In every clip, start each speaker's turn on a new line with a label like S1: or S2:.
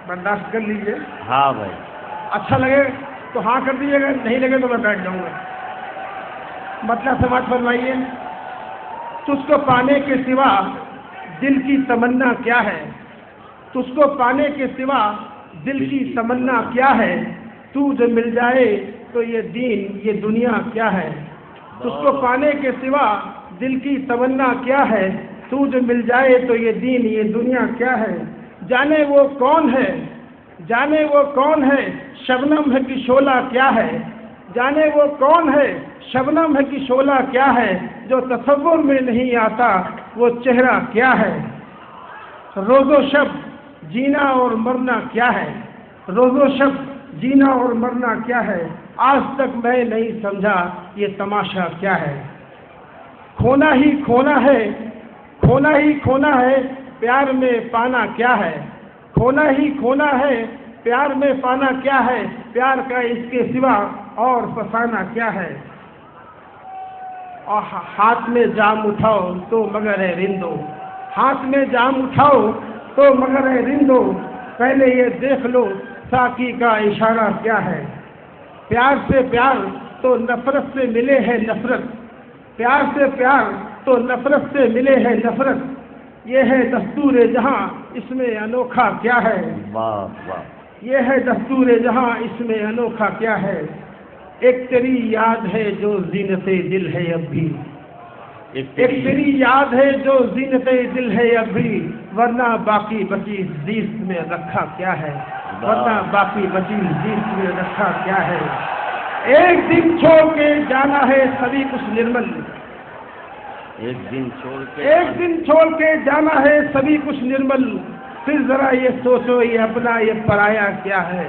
S1: बर्दाश्त कर लीजिए।
S2: हाँ भाई।
S1: अच्छा लगे तो हाँ कर दीजिएगा, नहीं लगे तो मैं बैठ जाऊंगा। मतलब समाज फरमाइए। तुझको पाने के सिवा दिल की तमन्ना क्या है? तुझको पाने के सिवा दिल की तमन्ना क्या है? तू जो मिल जाए तो ये दीन ये दुनिया क्या है? तुझको पाने के सिवा दिल की तमन्ना क्या है? तू जो मिल जाए तो ये दीन ये दुनिया क्या है? जाने वो कौन है, जाने वो कौन है, शबनम है कि शोला क्या है? जाने वो कौन है, शबनम है कि शोला क्या है? जो तसव्वुर में नहीं आता वो चेहरा क्या है? रोज़ो शब जीना और मरना क्या है? रोज़ो शब जीना और मरना क्या है? आज तक मैं नहीं समझा ये तमाशा क्या है? खोना ही खोना है, खोना ही खोना है, प्यार में पाना क्या है? खोना ही खोना है, प्यार में पाना क्या है? प्यार का इसके सिवा और फसाना क्या है? और हाथ में जाम उठाओ तो मगर है रिंदो, हाथ में जाम उठाओ तो मगर है रिंदो, पहले ये देख लो साकी का इशारा क्या है? प्यार से प्यार तो नफरत से मिले है नफरत, प्यार से प्यार तो नफरत से मिले है नफरत, ये है दस्तूर जहां इसमें अनोखा क्या है?
S2: वाह वाह।
S1: ये है दस्तूर जहां इसमें अनोखा क्या है? एक तेरी याद है जो जीनते दिल है अब भी, एक तेरी याद है जो जीनते दिल है अब भी, वरना बाकी बची जीस में रखा क्या है? वरना बाकी बची जीस में रखा क्या है? एक दिन छोड़ के जाना है सभी कुछ निर्मल,
S2: एक दिन
S1: छोड़ के जाना है सभी कुछ निर्मल, फिर जरा ये सोचो ये अपना ये पराया क्या है?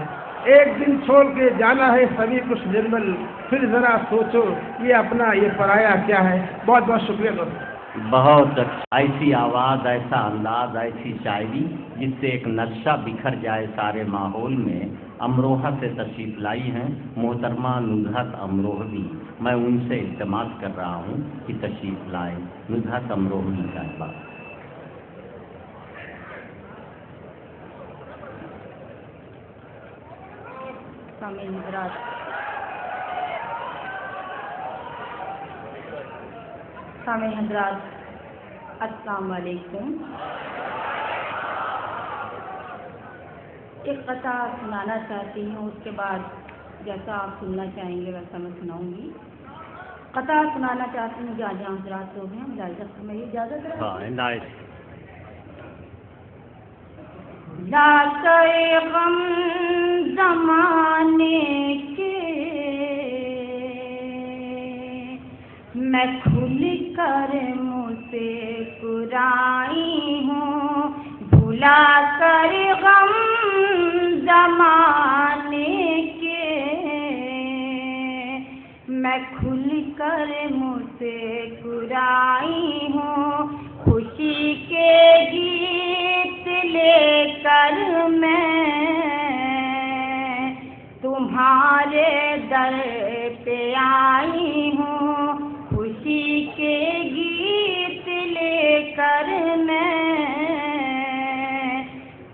S1: एक दिन छोड़ के जाना है सभी कुछ निर्मल, फिर जरा सोचो ये अपना ये पराया क्या है? बहुत बहुत शुक्रिया दोस्तों।
S2: बहुत अच्छा। ऐसी आवाज़, ऐसा अंदाज, ऐसी शायरी जिससे एक नक्शा बिखर जाए सारे माहौल में। अमरोहा से तशरीफ लाई हैं मोहतरमा नुज़हत अमरोहवी। मैं उनसे इल्तिमास कर रहा हूँ कि तशरीफ लाएं। नुज़हत अमरोहवी साहिबा।
S3: सामीन हज़रात, अस्सलाम वालेकुम। एक कथा सुनाना चाहती हूँ, उसके बाद जैसा आप सुनना चाहेंगे वैसा मैं सुनाऊंगी। कथा सुनाना चाहती हूँ जहाँ जहाँ हज़रात लोग हैं, इजाज़त मेरी इजाज़त है। जाके गम ज़माने के मैं खुल कर मुझसे कुराई हूँ, भुला कर गम ज़माने के मैं खुल कर मुझसे कुराई हूँ, खुशी के गीत लेकर मैं तुम्हारे दर पे आई हूँ, खुशी के गीत लेकर मैं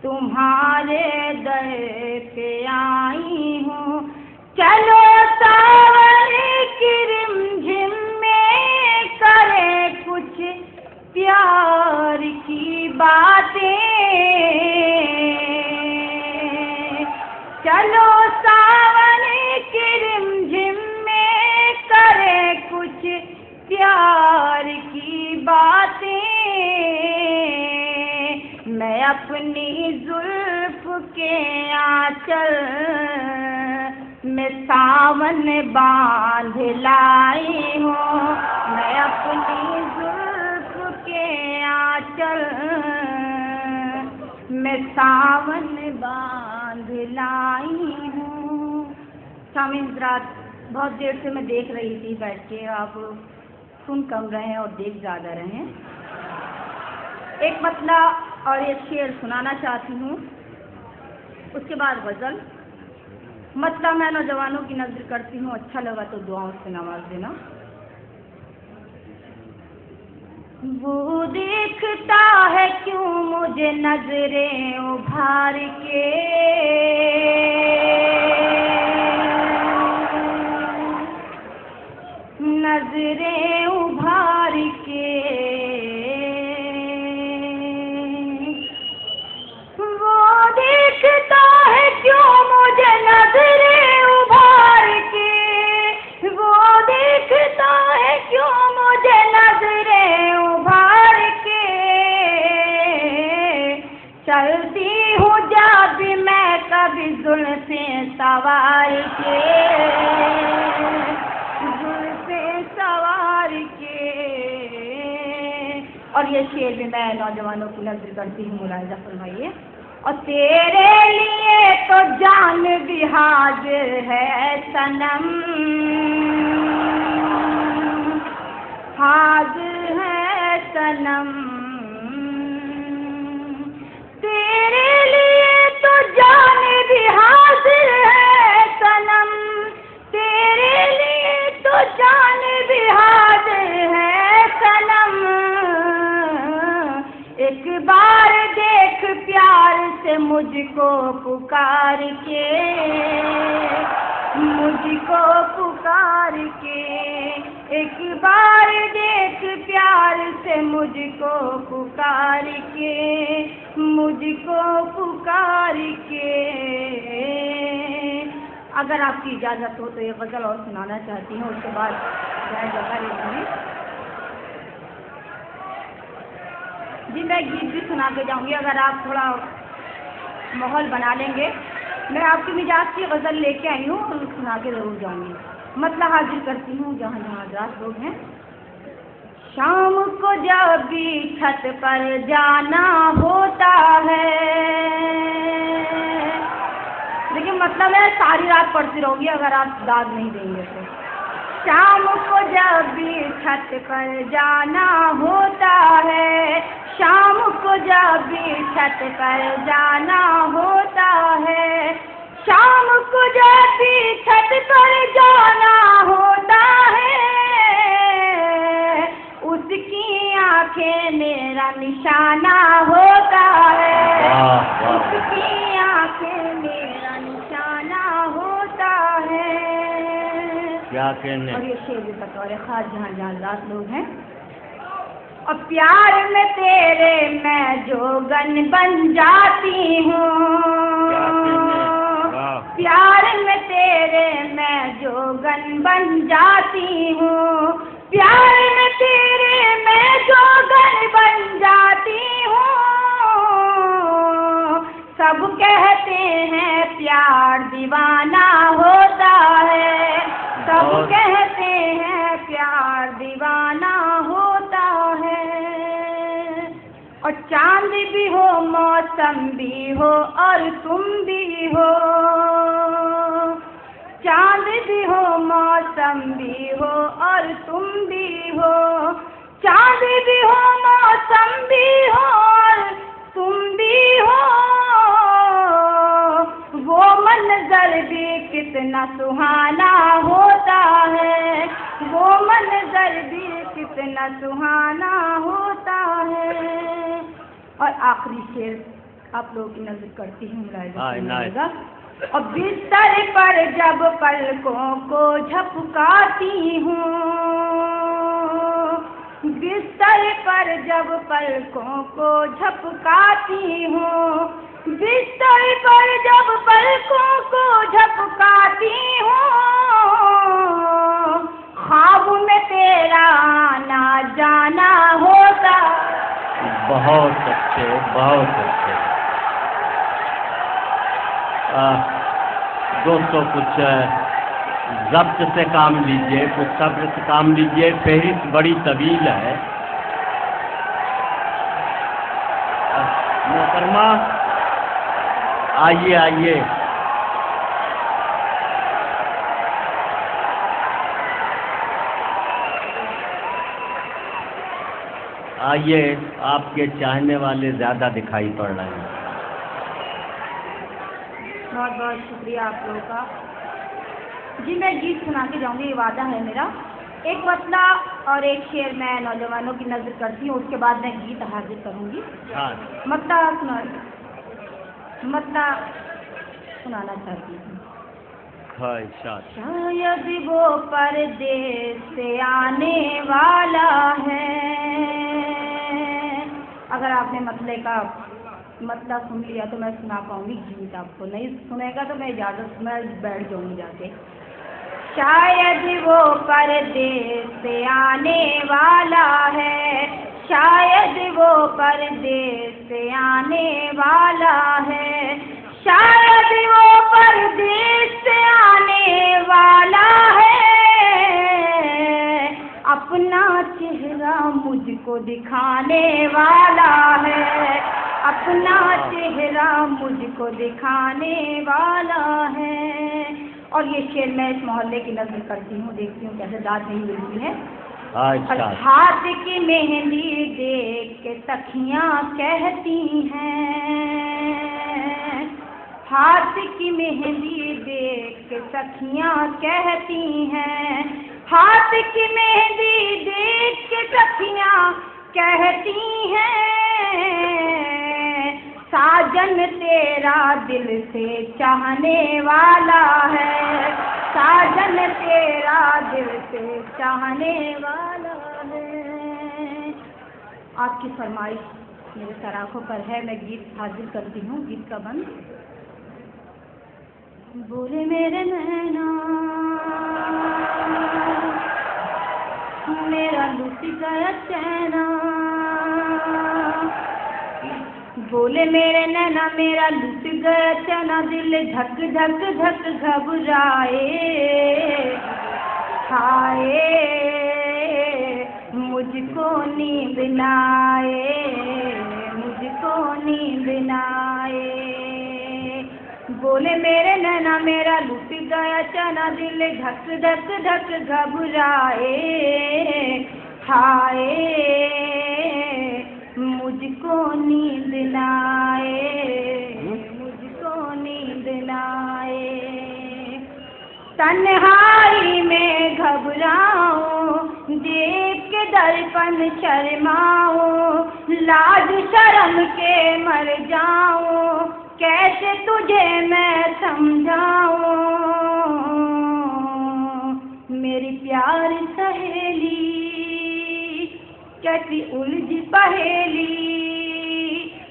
S3: तुम्हारे दर पे आई हूँ। चलो सावन की रिमझिम में करे कुछ प्यार की बातें, चलो सावन की रिमझिम में करे कुछ प्यार की बातें। मैं अपनी जुल्फ के आंचल में सावन बांध लाई हूँ, मैं अपनी जुल्फ के आंचल में सावन बांध लाई हूँ। सामीन हज़रात, बहुत देर से मैं देख रही थी बैठ के, आप सुन कम रहे हैं और देख ज़्यादा रहे हैं। एक मतला और एक शेर सुनाना चाहती हूँ, उसके बाद गज़ल। मतला मैं नौजवानों की नज़र करती हूँ, अच्छा लगा तो दुआओं से नवाज देना। वो देखता है क्यों मुझे नजरें उभार के, नजरें उभार के, वो देखता है क्यों मुझे नजरें उभार के, वो देखता है क्यों मुझे नजरें उभार के, चलती हूँ जब भी मैं कभी जुल्फ़े सवार के, जुल्फ़े सवार के। और ये शेर भी मैं नौजवानों की नजर करती हूँ, मुलाहिजा फरमाइए। और तेरे लिए तो जान भी हाजिर है सनम, हाजिर है सनम, तेरे लिए तो जान भी हाजिर है सनम, तेरे लिए तो जान भी हाजिर है सनम, एक बार देख प्यार से मुझको पुकार के, मुझको पुकार के, एक बार देख प्यार से मुझको पुकार के, मुझको पुकार के। अगर आपकी इजाज़त हो तो ये गज़ल और सुनाना चाहती हूँ, उसके बाद जगह ले लूँगी। जी मैं गीत भी सुना के जाऊँगी, अगर आप थोड़ा माहौल बना लेंगे। मैं आपके मिजाज की गज़ल लेके आई हूँ और सुना के ज़रूर जाऊँगी। मतलब हाजिर करती हूँ जहाँ जहाँ हज़रात लोग हैं। शाम को जब भी छत पर जाना होता है, देखिए मतलब है सारी रात पढ़ती रहूँगी अगर आप दाद नहीं देंगे तो। शाम को जब भी छत पर जाना होता है, शाम को जब भी छत पर जाना होता है, शाम को जब भी छत पर जाना होता है, उसकी आंखें मेरा निशाना होता है, उसकी आंखें मेरा निशाना होता है।
S2: क्या कहने।
S3: और ये शेर भी बतौर खास जहाँ जहाँ रात लोग हैं। और प्यार में तेरे मैं जोगन बन जाती हूँ, प्यार में तेरे मैं जोगन बन जाती हूँ, प्यार में तेरे मैं जोगन बन जाती हूँ। सब कहते हैं प्यार दीवाना होता है, सब कहते हैं प्यार दीवाना होता है। और चांद भी हो, मौसम भी हो और तुम भी हो, चांद भी हो, मौसम भी हो और तुम भी हो, चांद भी हो, मौसम भी हो और तुम भी हो। वो मंजर भी कितना सुहाना होता है, वो मंजर भी कितना सुहाना होता है। और आखिरी शेर आप लोगों की नजर करती हूँ, मुलाहिजा। और बिस्तर पर जब पलकों को झपकाती हूँ, बिस्तर पर जब पलकों को झपकाती हूँ, बिस्तर पर जब पलकों को झपकाती हूँ, ख्वाब में तेरा आना जाना होता।
S2: बहुत अच्छे, बहुत अच्छे। दोस्तों कुछ ज़ब्त से काम लीजिए, कुछ सब्र से काम लीजिए, फहरिस्त बड़ी तवील है। मोहतरमा आइए आइए। आइए, आपके चाहने वाले ज़्यादा दिखाई पड़ रहे हैं।
S3: बहुत बहुत शुक्रिया आप लोगों का। जी मैं गीत सुना के जाऊँगी, ये वादा है मेरा। एक मतलब और एक शेर मैं नौजवानों की नजर करती हूँ, उसके बाद मैं गीत हाजिर करूँगी।
S2: हाँ
S3: मतलब सुनाना चाहती हूँ। शायद वो परदेस से आने वाला है। अगर आपने मतले का मतलब सुन लिया तो मैं सुना पाऊंगी गीत, आपको नहीं सुनेगा तो मैं इजाजत मैं बैठ जाऊंगी जाके। शायद वो परदेस से आने वाला है, शायद वो परदेस से आने वाला है, शायद वो परदेस से आने वाला है। अपना चेहरा मुझको दिखाने वाला है, अपना चेहरा मुझको दिखाने वाला है। और ये शेर मैं इस मोहल्ले की नजर करती हूँ, देखती हूँ कैसे दाद नहीं मिलती है। हाथ की मेहंदी देख के सखियाँ कहती हैं, हाथ की मेहंदी देख के सखियाँ कहती हैं, हाथ की मेहंदी देख के सखियाँ कहती हैं। साजन तेरा दिल से चाहने वाला है, साजन तेरा दिल से चाहने वाला है। आपकी फरमाइश मेरे सराखों पर है, मैं गीत हाजिर करती हूँ। गीत का बंद। बोले मेरे नैना मेरा लुट गया चैना, बोले मेरे नैना मेरा लुट गया चैना, दिल धक धक धक घबराए, हाय मुझको नींद नाए, मुझको नींद नाए। बोले मेरे नैना मेरा लुट गया चना, दिल धक धक धक घबराए, हाय मुझको नींद नाए, मुझको नींद नाए। तन्हाई में घबराऊं, देख के दर्पण शर्माऊं, लाज शर्म के मर जाऊं, कैसे तुझे मैं समझाऊं। मेरी प्यार सहेली कैसी उलझी पहेली,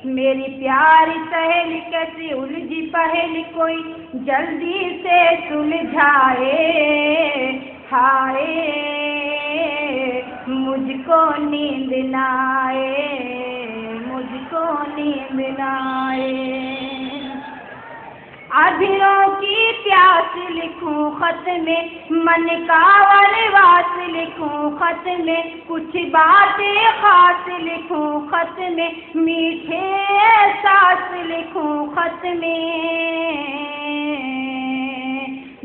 S3: मेरी प्यारी सहेली कैसी उलझी पहेली, कोई जल्दी से सुलझाए, हाय मुझको नींद नाए, मुझको नींद नाए। अधरों की प्यास लिखूं खत में, मन का वनवास लिखूं खत में, कुछ बातें खास लिखूं खत में, मीठे एहसास लिखूं खत में।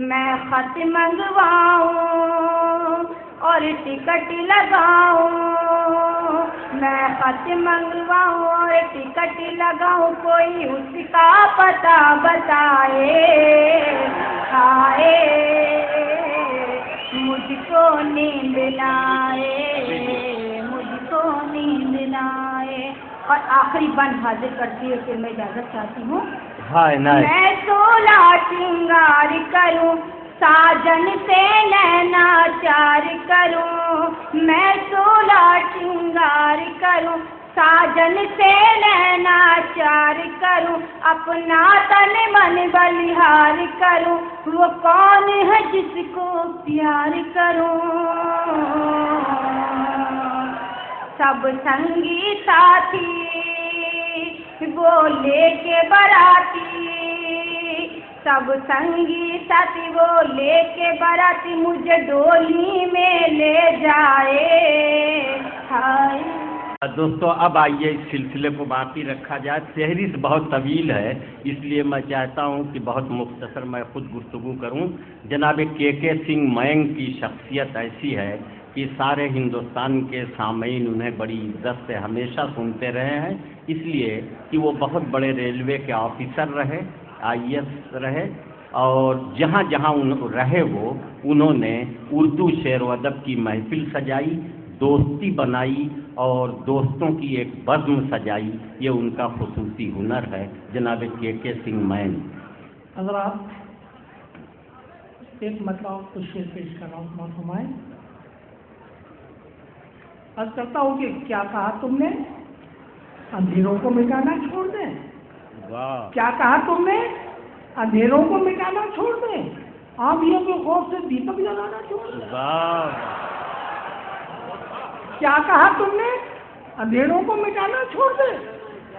S3: मैं खत मंगवाऊं और टिकट लगाऊं, मैं खत मंगवाऊं और टिकट लगाऊं, कोई उसका पता बताए, हाय मुझको नींद नाए, मुझको नींद नाए। और आखिरी बंद हाजिर करती है, फिर मैं इजाजत चाहती हूँ। मैं सोला श्रृंगार करूं, साजन से नैनाचार करूं, मैं सोला श्रृंगार करूं, साजन से नैनाचार करूं, अपना तन मन बलिहार करूं, वो कौन है जिसको प्यार करूं। सब संगी साथी वो लेके बराती, सब संगी साथी वो लेके बराती, मुझे डोली में ले जाए, हाय।
S2: दोस्तों अब आइए इस सिलसिले को बाकी रखा जाए। फहरिस्त बहुत तवील है, इसलिए मैं चाहता हूं कि बहुत मुख्तसर मैं खुद गुफ्तगू करूं। जनाब के सिंह मैंग की शख्सियत ऐसी है कि सारे हिंदुस्तान के सामीन उन्हें बड़ी इज्जत से हमेशा सुनते रहे हैं, इसलिए कि वो बहुत बड़े रेलवे के ऑफिसर रहे, IAS रहे, और जहाँ जहाँ रहे वो उन्होंने उर्दू शेर व अदब की महफिल सजाई, दोस्ती बनाई और दोस्तों की एक बज़्म सजाई, ये उनका खुसूसी हुनर है। जनाब के सिंह मैन।
S4: अगर आप एक मतलब कुछ शेर पेश कर रहा हूँ, फरमाएं। अर्ज करता हूँ कि क्या कहा तुमने, अंधेरों को मिटाना छोड़ दें।
S2: वाह।
S4: क्या कहा तुमने, अंधेरों को मिटाना छोड़ दें, आंधियों के खौफ से दीपक जलाना छोड़ दें।
S2: वाह।
S4: क्या कहा तुमने, अंधेरों को मिटाना छोड़ दें,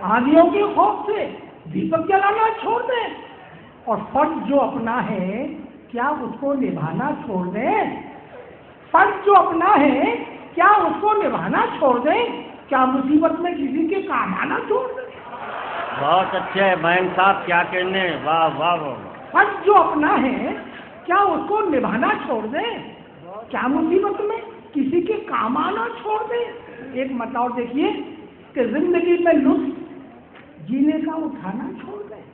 S4: आंधियों के खौफ से दीपक जलाना छोड़ दें, और फर्ज जो अपना है क्या उसको निभाना छोड़ दें। फर्ज जो अपना है क्या उसको निभाना छोड़ दें, क्या मुसीबत में किसी के काम आना छोड़ दें।
S2: बहुत अच्छे है मैन साहब, क्या कहने। वाह वाह वाह।
S4: फर्ज जो अपना है क्या उसको निभाना छोड़ दें, क्या मुसीबत में किसी के काम आना छोड़ दें। एक मतलब देखिए कि जिंदगी में लुत्फ जीने का उठाना छोड़ दें,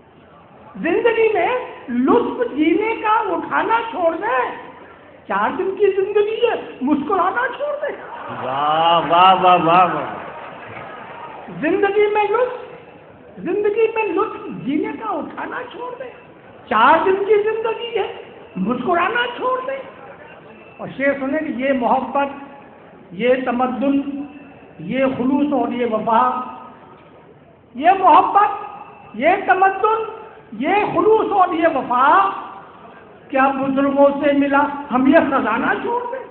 S4: जिंदगी में लुत्फ जीने का उठाना छोड़ दें, 4 दिन की जिंदगी है मुस्कुराना छोड़ दें।
S2: वाह वाह वाह वाह वाह।
S4: जिंदगी में लुत्फ जीने का उठाना छोड़ दें, 4 दिन की जिंदगी है मुस्कुराना छोड़ दें। और शेर सुने कि ये मोहब्बत, ये तमद्दुन, ये खुलूस और ये वफा, ये मोहब्बत, ये तमद्दुन, ये खुलूस और ये वफा, क्या बुजुर्गों से मिला हम ये खजाना छोड़ दें।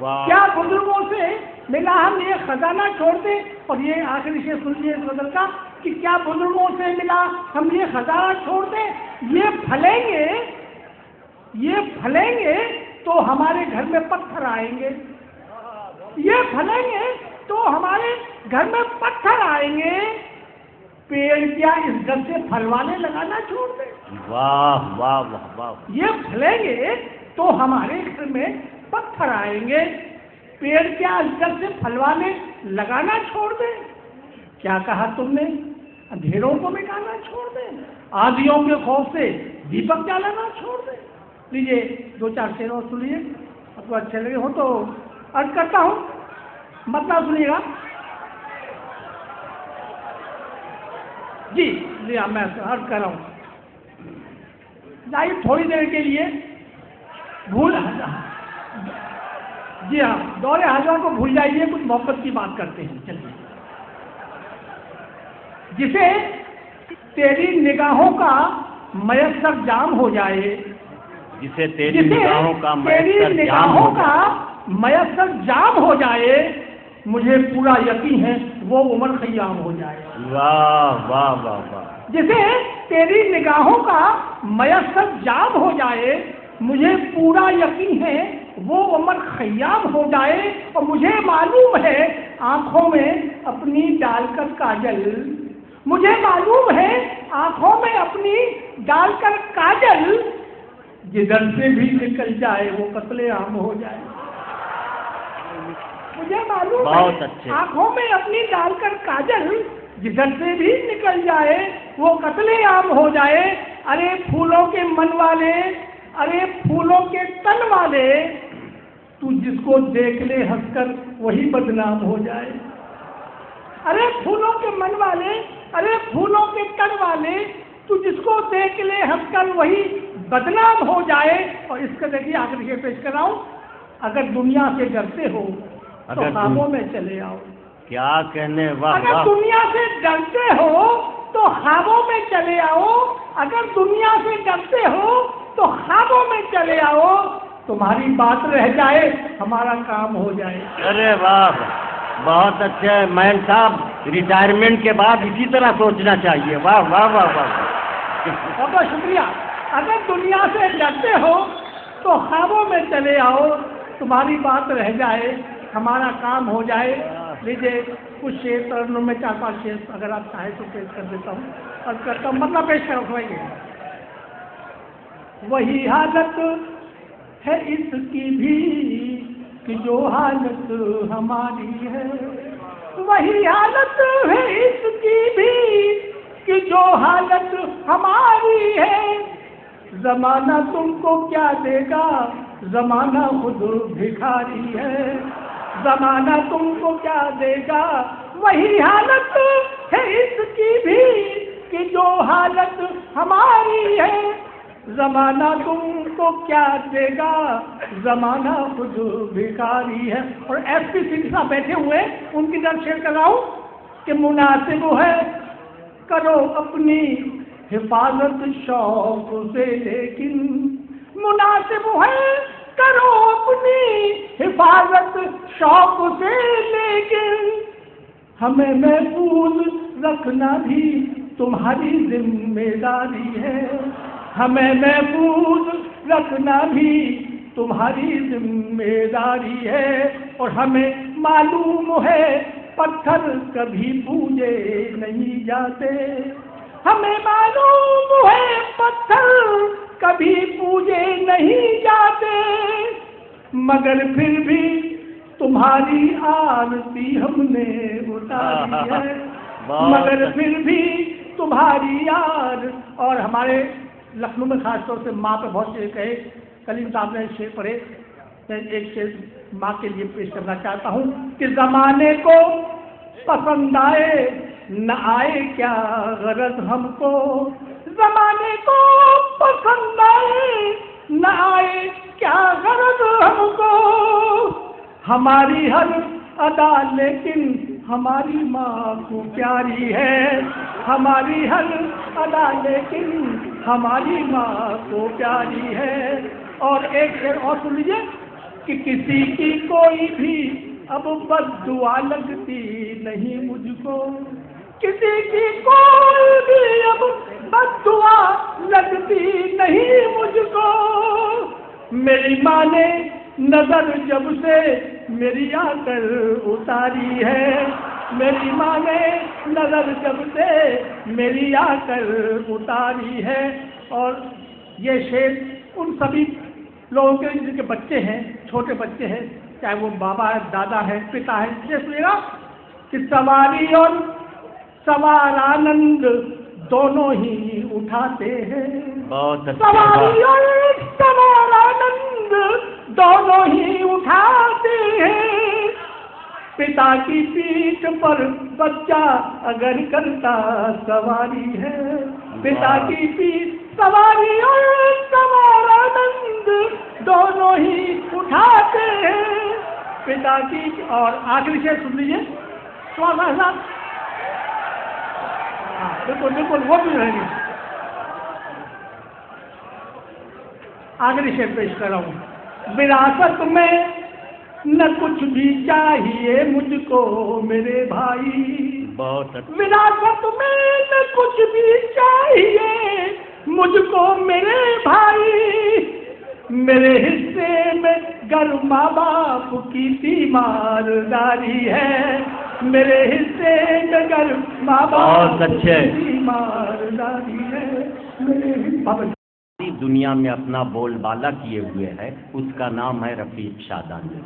S4: क्या बुजुर्गों से मिला हम ये खजाना छोड़ दें। और ये आखिरी शेर सुनिए इस गजल का कि क्या बुजुर्गों से मिला हम ये खजाना छोड़ दें, ये फलेंगे तो हमारे घर में पत्थर आएंगे, ये फलेंगे तो हमारे घर में पत्थर आएंगे, पेड़ क्या इस घर से फलवाने लगाना छोड़ दें।
S2: वाह वाह वाह वाह।
S4: ये फलेंगे तो हमारे घर में पत्थर आएंगे, पेड़ क्या इस घर से फलवाने लगाना छोड़ दें। क्या कहा तुमने, अंधेरों को मिटाना छोड़ दें, आंधियों के खौफ से दीपक जलाना छोड़ दें। लीजिए 2-4 शेर और सुनिए, आपको अच्छे लगे हो तो अर्ज करता हूँ, मतलब सुनिएगा जी। जी हाँ, मैं अर्ज कर रहा हूँ। जाइए थोड़ी देर के लिए जी हाँ, दौरे हाजवा को भूल जाइए, कुछ मोहब्बत की बात करते हैं। चलिए। जिसे तेरी निगाहों का मयस्सर जाम हो जाए,
S2: जिसे तेरी निगाहों का
S4: मयस्सर जाम हो जाए, मुझे पूरा यकीन है वो उमर खयाम हो जाए।
S2: वाह वाह वाह वाह।
S4: जिसे तेरी निगाहों का मयस्सर जाम हो जाए, मुझे पूरा यकीन है वो उमर खयाम हो जाए। और मुझे मालूम है आंखों में अपनी डालकर काजल, मुझे मालूम है आंखों में अपनी डालकर काजल, जिधर से भी निकल जाए वो कत्ले आम हो जाए। मुझे मालूम है आंखों में अपनी डालकर काजल, जिधर से भी निकल जाए वो कत्ले आम हो जाए। अरे फूलों के मन वाले, अरे फूलों के तन वाले, तू जिसको देख ले हंसकर वही बदनाम हो जाए। अरे फूलों के मन वाले, अरे फूलों के तन वाले, तू जिसको देख ले हंसकर वही बदनाम हो जाए। और इसका देखिए आखिर ये पेश कर रहा हूँ, अगर दुनिया से डरते हो तो ख्वाबों में चले आओ।
S2: क्या कहने। वाह।
S4: अगर दुनिया से डरते हो तो ख्वाबों में चले आओ, अगर दुनिया से डरते हो तो ख्वाबों में चले आओ, तुम्हारी बात रह जाए हमारा काम हो जाए।
S2: अरे वाह, बहुत अच्छे है मैन साहब, रिटायरमेंट के बाद इसी तरह सोचना चाहिए। वाह वाह वाह वाह।
S4: बहुत बहुत शुक्रिया। अगर दुनिया से डरते हो तो ख्वाबों में चले आओ, तुम्हारी बात रह जाए हमारा काम हो जाए। लीजिए कुछ शेर तरन्नुम में 4-5 शेर अगर आप चाहें तो पेश कर देता हूँ और करता हूँ, मतलब पेश करवाइए। वही हालत है इसकी भी कि जो हालत हमारी है, वही हालत है इसकी भी कि जो हालत हमारी है। जमाना तुमको क्या देगा, जमाना खुद भिखारी है। जमाना तुमको क्या देगा, वही हालत है इसकी भी कि जो हालत हमारी है। जमाना तुमको क्या देगा, जमाना खुद भिखारी है। और एसपी सिंह साहब बैठे हुए, उनकी तरफ शेयर कर रहा हूं कि मुनासिब है करो अपनी हिफाजत शौक से, लेकिन मुनासिब है करो अपनी हिफाजत शौक से, लेकिन हमें महफूज रखना भी तुम्हारी जिम्मेदारी है। हमें महफूज रखना भी तुम्हारी जिम्मेदारी है। और हमें मालूम है पत्थर कभी पूजे नहीं जाते, हमें मालूम है पत्थर कभी पूजे नहीं जाते, मगर फिर भी तुम्हारी आरती हमने उतारी है, मगर फिर भी तुम्हारी यार। और हमारे लखनऊ में खासतौर से माँ पे बहुत शेर कहे, कलीम साहब ने शेर पढ़े, मैं एक शेर माँ के लिए पेश करना चाहता हूँ कि जमाने को पसंद आए न आए क्या गरज हमको, जमाने को पसंद आए न आए क्या गरज हमको, हमारी हर अदा लेकिन हमारी माँ को प्यारी है, हमारी हर अदा लेकिन हमारी माँ को प्यारी है। और एक शेर और सुन लीजिए कि किसी की कोई भी अब बद्दुआ लगती नहीं मुझको, किसी की कोई भी अब बद्दुआ लगती नहीं मुझको, मेरी माँ ने नजर जब से मेरी आकर उतारी है, मेरी माँ ने नजर जब से मेरी आकर उतारी है। और ये शेर उन सभी लोगों के जिनके बच्चे हैं, छोटे बच्चे हैं, चाहे वो बाबा है, दादा है, पिता है, ये सुनिएगा कि सवारी और सवार आनंद दोनों ही उठाते हैं, सवारी और सवार आनंद दोनों ही उठाते हैं, पिता की पीठ पर बच्चा अगर करता सवारी है, पिता की पीठ सवारी और सवार आनंद दोनों ही उठाते हैं, पिता की। और आखिरी शेर सुन लीजिए, बिल्कुल बिल्कुल वो भी रहेगी। आखिरी शेर पेश कर रहा हूँ, विरासत में न कुछ भी चाहिए मुझको मेरे भाई, विरासत में न कुछ भी चाहिए मुझको मेरे भाई, मेरे हिस्से में घर माँ बाप की तीमारदारी है, मेरे हिस्से में घर माँ बाप की तीमारदारी है, मेरे
S2: दुनिया में अपना बोलबाला किए हुए है, उसका नाम है रफीक शादानी।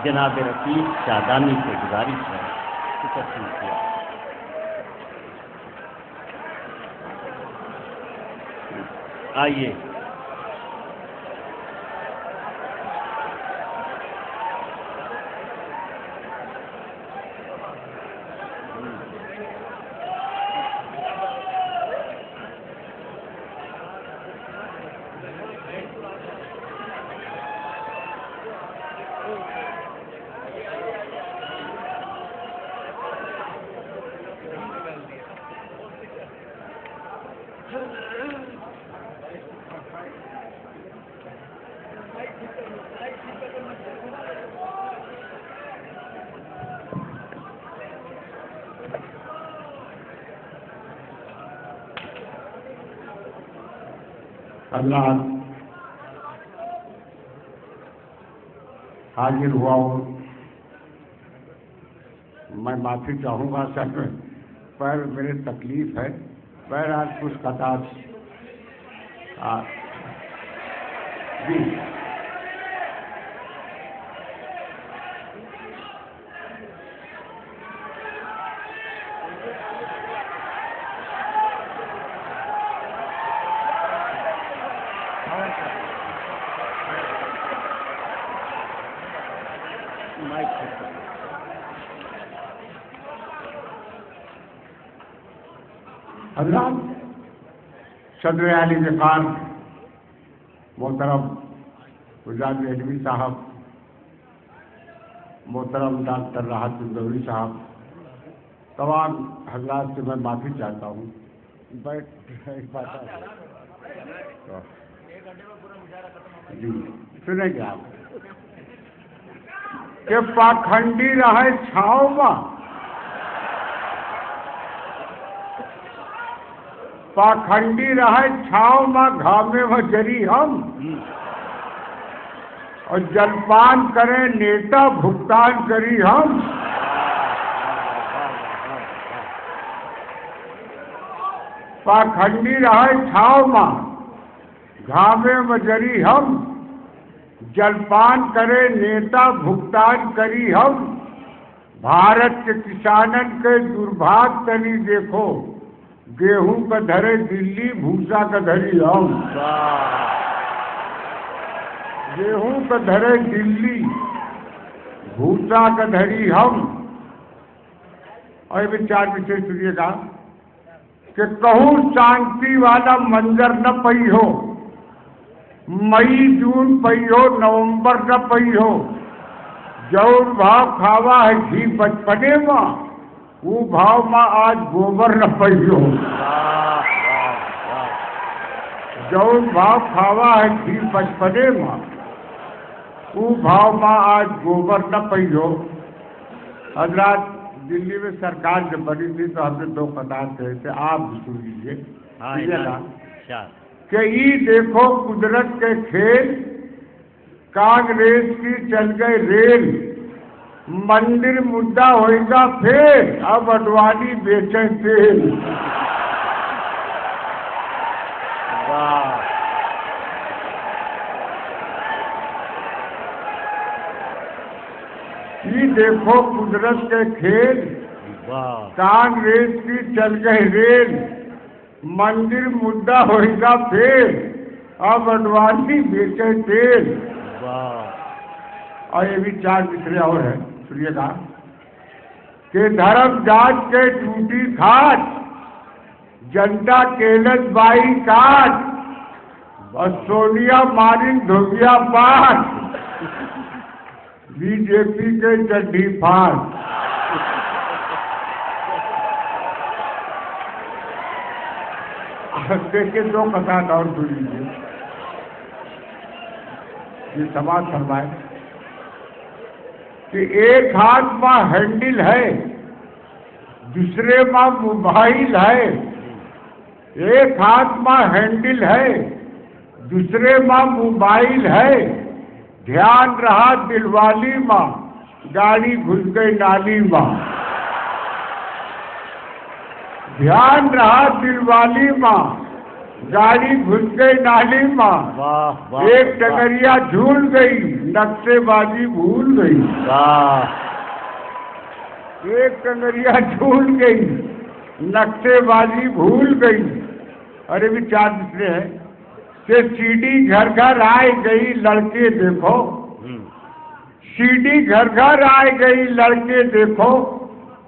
S2: जनाब रफीक शादानी से गुजारिश है आइए।
S5: अल्लाह हाजिर हुआ हूँ, मैं माफ़ी चाहूँगा सर, पैर मेरे तकलीफ है, पैर आज कुछ कटा जी।
S2: माइक
S5: हजरात, सदर आली वकार मोहतरम गुजरात रेलवी साहब, मोहतरम डॉक्टर राहत चंदौरी साहब, तमाम हजरात से मैं माफ़ी चाहता हूँ। बैठ एक बात जी सुनेंगे आप कि पाखंडी रहे छाव में, पाखंडी रहे छाव में, घामे में जरी हम, और जलपान करें नेता भुगतान करी हम। पाखंडी रहे छाव में, घामे में जरी हम, जलपान करे नेता भुगतान करी हम। भारत के किसानन के दुर्भाग्य तनी देखो, गेहूं का धरे दिल्ली, भूसा का धरी हम। गेहूं का धरे दिल्ली, भूसा का धरी हम। और विचार विषय सुनिएगा कि कहूँ शांति वाला मंजर न पई हो, मई जून पई हो, नवंबर न पई हो, जौन भाव खावा है घी बचपने में, वो भाव में आज गोबर न पई हो। जौन भाव खावा है घी बचपने में, वो भाव में आज गोबर न पई हो। हजरात, दिल्ली में सरकार जब बनी थी तो हमने दो कतार कहे थे, आप भी सुन लीजिए। कि ये देखो कुदरत के खेल, कांग्रेस की चल गए रेल, मंदिर मुद्दा होएगा फेर, अब अडवाणी बेचे तेल। ये देखो कुदरत के खेल, कांग्रेस की चल गए रेल, मंदिर मुद्दा होएगा फेर, अब अडवाणी बेचे तेल। और ये भी चार दूसरे और है, सुनिएगा कि धर्म जात के टूटी खाट, जनता केलस बाई काट, और सोनिया मारिन धोबिया पाठ, बीजेपी के चड्ढी फाट। देखिए दो कथात और सुन लीजिए, ये समाज फरमाए कि एक हाथ में हैंडल है, दूसरे में मोबाइल है। एक हाथ में हैंडल है, दूसरे में मोबाइल है। ध्यान रहा दिलवाली में, गाड़ी घुस गई नाली में। ध्यान रहा दिलवाली में, गाड़ी घुस गई नाली में। एक टंगरिया झूल गई, नक्शेबाजी भूल गई। एक टंगरिया झूल गई, नक्शेबाजी भूल गई। अरे भी चार दूसरे हैं कि सीडी घर घर आए गई, लड़के देखो। सीडी घर घर आए गई, लड़के देखो।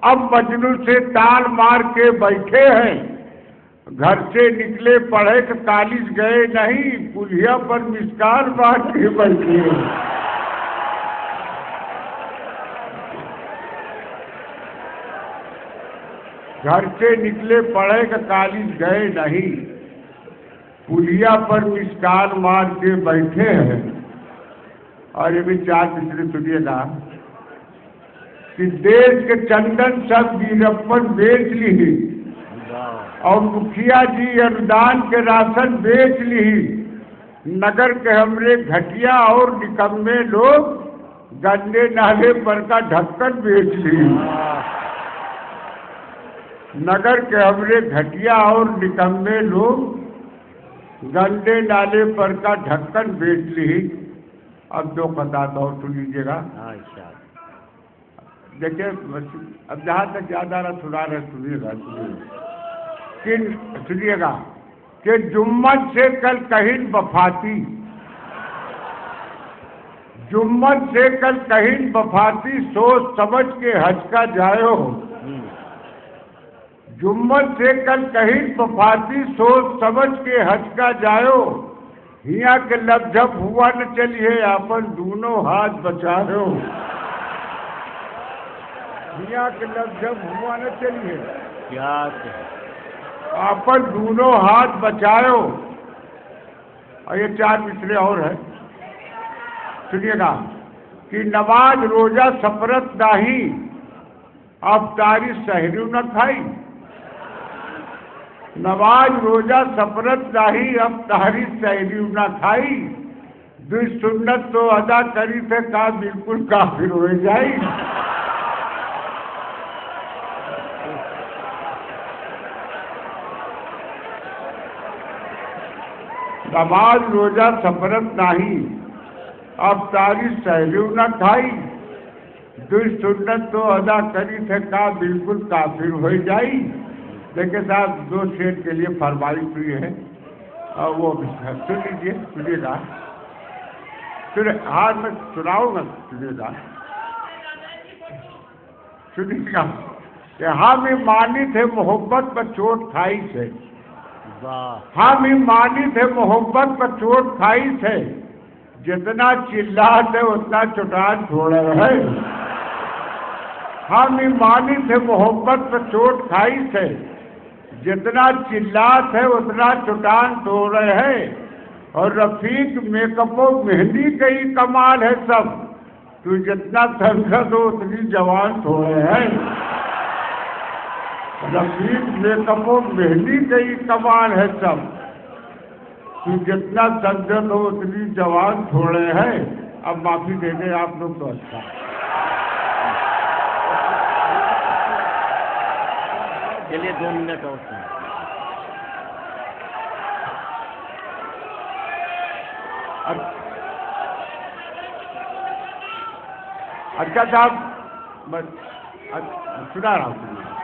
S5: अब मजनू से ताल मार के बैठे हैं, घर से निकले पढ़े तो कॉलेज गए नहीं, पुलिया पर मिसकाल मार के बैठे। घर से निकले पढ़े तो कॉलेज गए नहीं, पुलिया पर मिसकाल मार के बैठे हैं। और ये भी चार दूसरे सुनिएगा कि देश के चंदन सब वीरप्पन बेच ली, और मुखिया जी अनुदान के राशन बेच ली। नगर के हमरे घटिया और निकम्मे लोग गंदे नाले पर का ढक्कन बेच ली। नगर के हमरे घटिया और निकम्मे लोग गंदे नाले पर का ढक्कन बेच ली। अब दो बताता और सुन लीजिएगा। देखिए, अब जहाँ तक याद आ रहा सुना रहे, सुनिएगा सुनिएगा कि जुम्मन से कल कहीं वफाती, जुम्मन से कल कहीं वफाती, सोच समझ के हज का जायो। जुम्मन से कल कहीं वफाती सोच समझ के हज का जायो, हिया के लपझप हुआ न चलिए अपन दोनों हाथ बचा लो। हिया के लपझप हुआ न चलिए
S2: क्या
S5: अपन दोनों हाथ बचाओ। और ये 4 मिसरे और है, सुनिएगा कि नमाज रोजा सफरत नाही, अफ्तारी सहरी न खाई। नमाज रोजा सफरत नाही, अफ्तारी सहरी न खाई। दुई सुन्नत तो अदा करी थे का बिल्कुल काफिर हो जाई। नमाज रोजा सफरत नाही, अफ्तारी सहरी न खाई। दुई सुन्नत तो अदा करी थे का बिल्कुल काफिर हो जाई। देखिए साहब, 2 शेर के लिए फरमाइश हुई है और वो सुन लीजिए, सुनिएगा। फिर हाँ मैं सुनाऊंगा, सुनिएगा सुनिएगा कि हम ईमानी थे मोहब्बत पर चोट खाई थे। हम ईमानी थे मोहब्बत पर चोट खाई थे, जितना चिल्लाते उतना चुटान छोड़े रहे। हम ईमानी थे मोहब्बत पर चोट खाई थे, जितना चिल्लाते उतना चुटान तोड़ रहे हैं। और रफीक मेकअपो मेहंदी का ही कमाल है सब, तू जितना संसद हो उतनी जवान थोड़े हैं। रफीक मेकअपो मेहंदी का ही कमाल है सब, तू जितना संसद हो उतनी जवान थोड़े हैं। अब माफी दे दे आप लोग तो अच्छा।
S2: चलिए 2 मिनट और सुनिए।
S5: अच्छा साहब, बस सुना रहा हूँ।